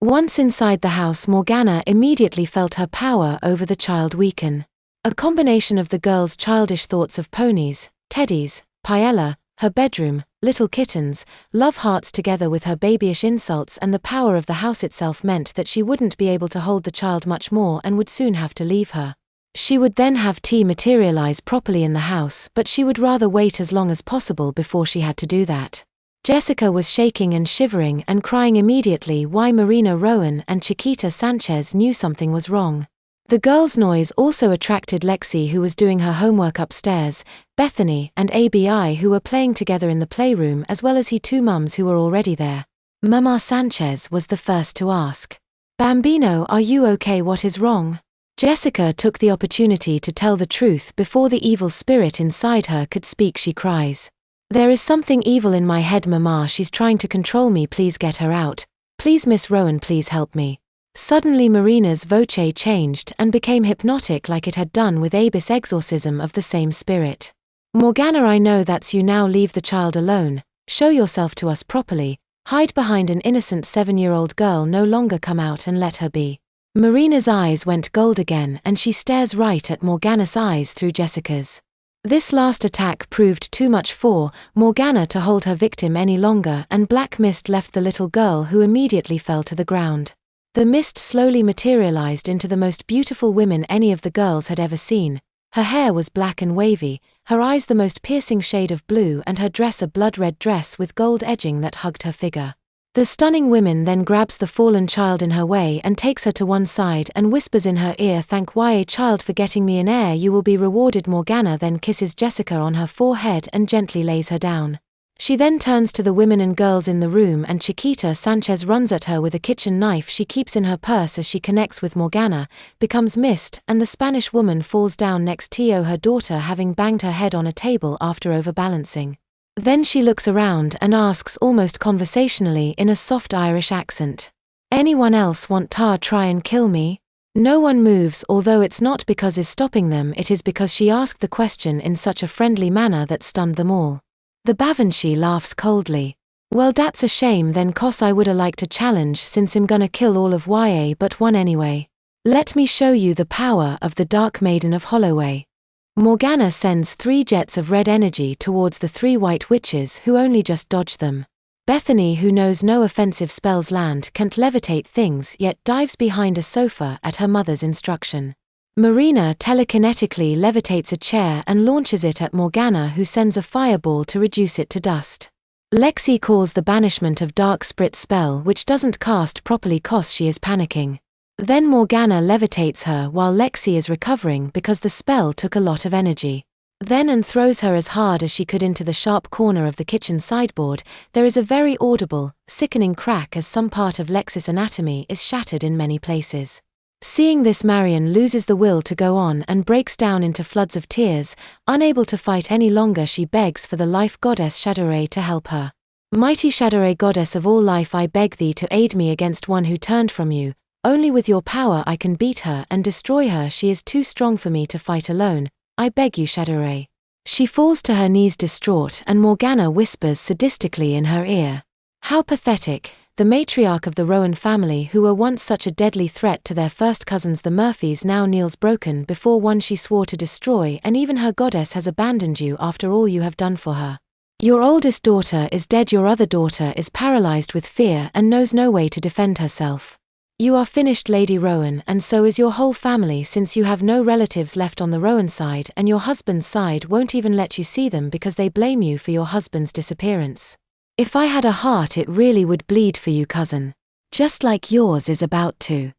Once inside the house, Morgana immediately felt her power over the child weaken. A combination of the girl's childish thoughts of ponies, teddies, paella, her bedroom, little kittens, love hearts together with her babyish insults and the power of the house itself meant that she wouldn't be able to hold the child much more and would soon have to leave her. She would then have tea materialize properly in the house, but she would rather wait as long as possible before she had to do that. Jessica was shaking and shivering and crying immediately why Marina, Rowan and Chiquita Sanchez knew something was wrong. The girls' noise also attracted Lexi, who was doing her homework upstairs, Bethany and ABI, who were playing together in the playroom, as well as two mums who were already there. Mama Sanchez was the first to ask, "Bambino, are you okay? What is wrong?" Jessica took the opportunity to tell the truth before the evil spirit inside her could speak. She cries, "There is something evil in my head, Mama. She's trying to control me. Please get her out. Please, Miss Rowan, please help me." Suddenly Marina's voce changed and became hypnotic like it had done with Abis' exorcism of the same spirit. "Morgana, I know that's you now. Leave the child alone. Show yourself to us properly. Hide behind an innocent 7-year-old girl. No longer come out and let her be." Marina's eyes went gold again and she stares right at Morgana's eyes through Jessica's. This last attack proved too much for Morgana to hold her victim any longer, and black mist left the little girl, who immediately fell to the ground. The mist slowly materialized into the most beautiful women any of the girls had ever seen. Her hair was black and wavy, her eyes the most piercing shade of blue, and her dress a blood-red dress with gold edging that hugged her figure. The stunning woman then grabs the fallen child in her way and takes her to one side and whispers in her ear, "Thank YA child for getting me in air. You will be rewarded." Morgana then kisses Jessica on her forehead and gently lays her down. She then turns to the women and girls in the room, and Chiquita Sanchez runs at her with a kitchen knife she keeps in her purse. As she connects with Morgana, becomes mist, and the Spanish woman falls down next to her daughter, having banged her head on a table after overbalancing. Then she looks around and asks almost conversationally in a soft Irish accent, "Anyone else want to try and kill me?" No one moves, although it's not because is stopping them, it is because she asked the question in such a friendly manner that stunned them all. The Bavanshi laughs coldly. "Well, that's a shame then, 'cause I woulda liked a challenge since I'm gonna kill all of YA but one anyway. Let me show you the power of the Dark Maiden of Holloway." Morgana sends 3 jets of red energy towards the 3 white witches, who only just dodge them. Bethany, who knows no offensive spells land, can't levitate things, yet dives behind a sofa at her mother's instruction. Marina telekinetically levitates a chair and launches it at Morgana, who sends a fireball to reduce it to dust. Lexi calls the banishment of Dark Sprit spell, which doesn't cast properly cause she is panicking. Then Morgana levitates her while Lexi is recovering because the spell took a lot of energy. Then and throws her as hard as she could into the sharp corner of the kitchen sideboard. There is a very audible, sickening crack as some part of Lexi's anatomy is shattered in many places. Seeing this, Marion loses the will to go on and breaks down into floods of tears. Unable to fight any longer, she begs for the life goddess Shadowray to help her. "Mighty Shadowray, goddess of all life, I beg thee to aid me against one who turned from you. Only with your power I can beat her and destroy her. She is too strong for me to fight alone. I beg you, Shadowray." She falls to her knees distraught, and Morgana whispers sadistically in her ear, "How pathetic. The matriarch of the Rowan family, who were once such a deadly threat to their first cousins the Murphys, now kneels broken before one she swore to destroy, and even her goddess has abandoned you after all you have done for her. Your oldest daughter is dead. Your other daughter is paralyzed with fear and knows no way to defend herself. You are finished, Lady Rowan, and so is your whole family, since you have no relatives left on the Rowan side, and your husband's side won't even let you see them because they blame you for your husband's disappearance. If I had a heart, it really would bleed for you, cousin. Just like yours is about to."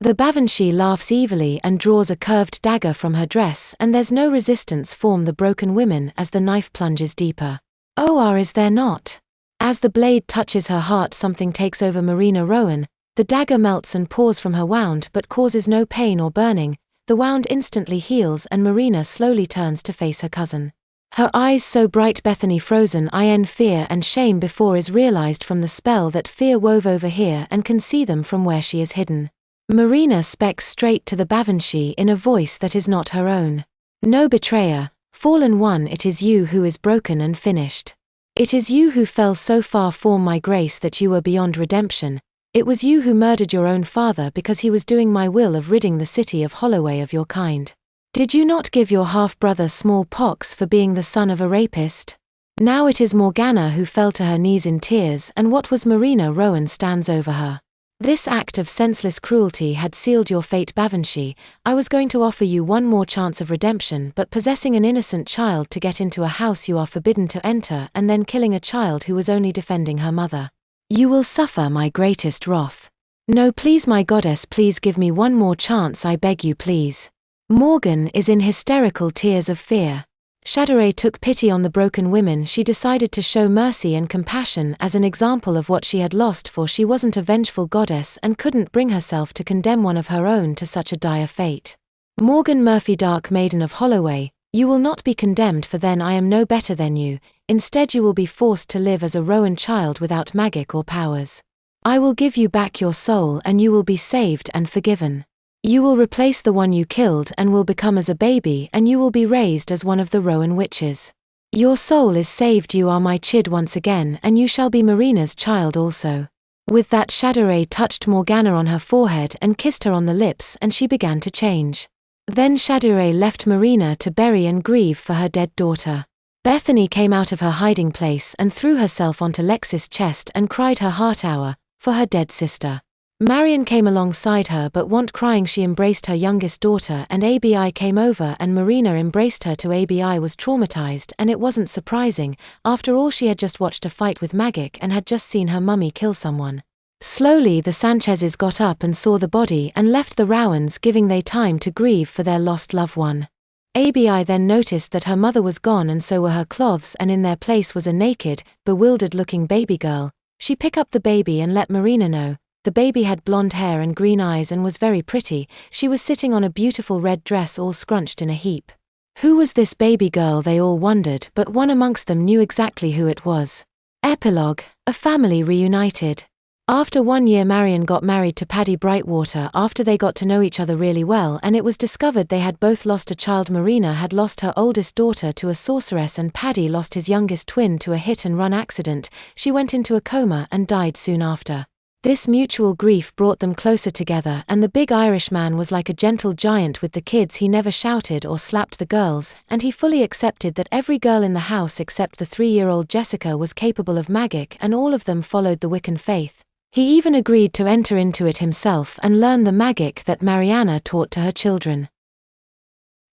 The Bavanshi laughs evilly and draws a curved dagger from her dress, and there's no resistance from the broken women as the knife plunges deeper. "Oh, is there not?" As the blade touches her heart, something takes over Marina Rowan. The dagger melts and pours from her wound but causes no pain or burning. The wound instantly heals and Marina slowly turns to face her cousin. Her eyes so bright, Bethany frozen in fear and shame before is realized from the spell that fear wove over here and can see them from where she is hidden. Marina speaks straight to the Bavanshi in a voice that is not her own. "No betrayer, fallen one, it is you who is broken and finished. It is you who fell so far from my grace that you were beyond redemption. It was you who murdered your own father because he was doing my will of ridding the city of Holloway of your kind. Did you not give your half-brother smallpox for being the son of a rapist? Now it is Morgana who fell to her knees in tears, and what was Marina Rowan stands over her. This act of senseless cruelty had sealed your fate, Bavanshi. I was going to offer you one more chance of redemption, but possessing an innocent child to get into a house you are forbidden to enter, and then killing a child who was only defending her mother. You will suffer my greatest wrath. No, please, my goddess, please give me one more chance, I beg you, please. Morgan is in hysterical tears of fear. Shadowray took pity on the broken women. She decided to show mercy and compassion as an example of what she had lost, for she wasn't a vengeful goddess and couldn't bring herself to condemn one of her own to such a dire fate. Morgan Murphy, Dark Maiden of Holloway, you will not be condemned, for then I am no better than you. Instead you will be forced to live as a Rowan child without magic or powers. I will give you back your soul and you will be saved and forgiven. You will replace the one you killed and will become as a baby, and you will be raised as one of the Rowan witches. Your soul is saved, you are my chid once again, and you shall be Marina's child also. With that, Shadowray touched Morgana on her forehead and kissed her on the lips, and she began to change. Then Shadowray left Marina to bury and grieve for her dead daughter. Bethany came out of her hiding place and threw herself onto Lex's chest and cried her heart out for her dead sister. Marion came alongside her, but not crying. She embraced her youngest daughter, and ABI came over and Marina embraced her too. ABI was traumatized, and it wasn't surprising. After all, she had just watched a fight with magic and had just seen her mummy kill someone. Slowly the Sanchezes got up and saw the body and left the Rowans, giving they time to grieve for their lost loved one. ABI then noticed that her mother was gone and so were her clothes, and in their place was a naked, bewildered-looking baby girl. She picked up the baby and let Marina know. The baby had blonde hair and green eyes and was very pretty. She was sitting on a beautiful red dress all scrunched in a heap. Who was this baby girl, they all wondered, but one amongst them knew exactly who it was. Epilogue: a family reunited. After 1 year, Marion got married to Paddy Brightwater after they got to know each other really well, and it was discovered they had both lost a child. Marina had lost her oldest daughter to a sorceress and Paddy lost his youngest twin to a hit-and-run accident. She went into a coma and died soon after. This mutual grief brought them closer together, and the big Irishman was like a gentle giant with the kids. He never shouted or slapped the girls, and he fully accepted that every girl in the house except the 3-year-old Jessica was capable of magic, and all of them followed the Wiccan faith. He even agreed to enter into it himself and learn the magic that Mariana taught to her children.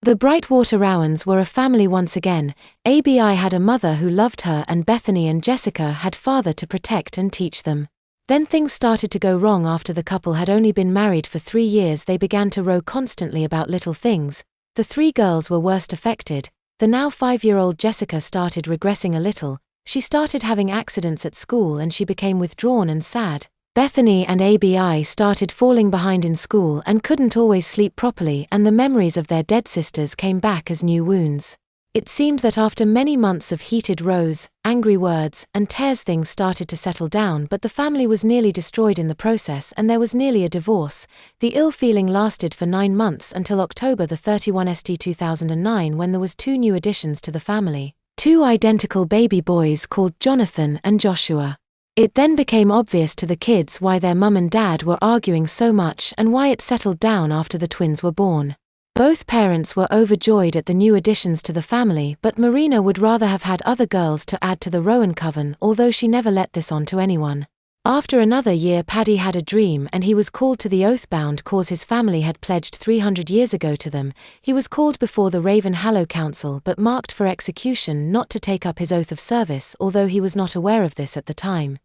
The Brightwater Rowans were a family once again. ABI had a mother who loved her, and Bethany and Jessica had father to protect and teach them. Then things started to go wrong. After the couple had only been married for 3 years, they began to row constantly about little things. The 3 girls were worst affected. The now 5-year-old Jessica started regressing a little. She started having accidents at school and she became withdrawn and sad. Bethany and ABI started falling behind in school and couldn't always sleep properly, and the memories of their dead sisters came back as new wounds. It seemed that after many months of heated rows, angry words, and tears, things started to settle down, but the family was nearly destroyed in the process and there was nearly a divorce. The ill feeling lasted for 9 months until October 31, 2009, when there was 2 new additions to the family, 2 identical baby boys called Jonathan and Joshua. It then became obvious to the kids why their mum and dad were arguing so much and why it settled down after the twins were born. Both parents were overjoyed at the new additions to the family, but Marina would rather have had other girls to add to the Rowan coven, although she never let this on to anyone. After another year, Paddy had a dream and he was called to the Oathbound cause his family had pledged 300 years ago to them. He was called before the Raven Hallow Council but marked for execution not to take up his oath of service, although he was not aware of this at the time.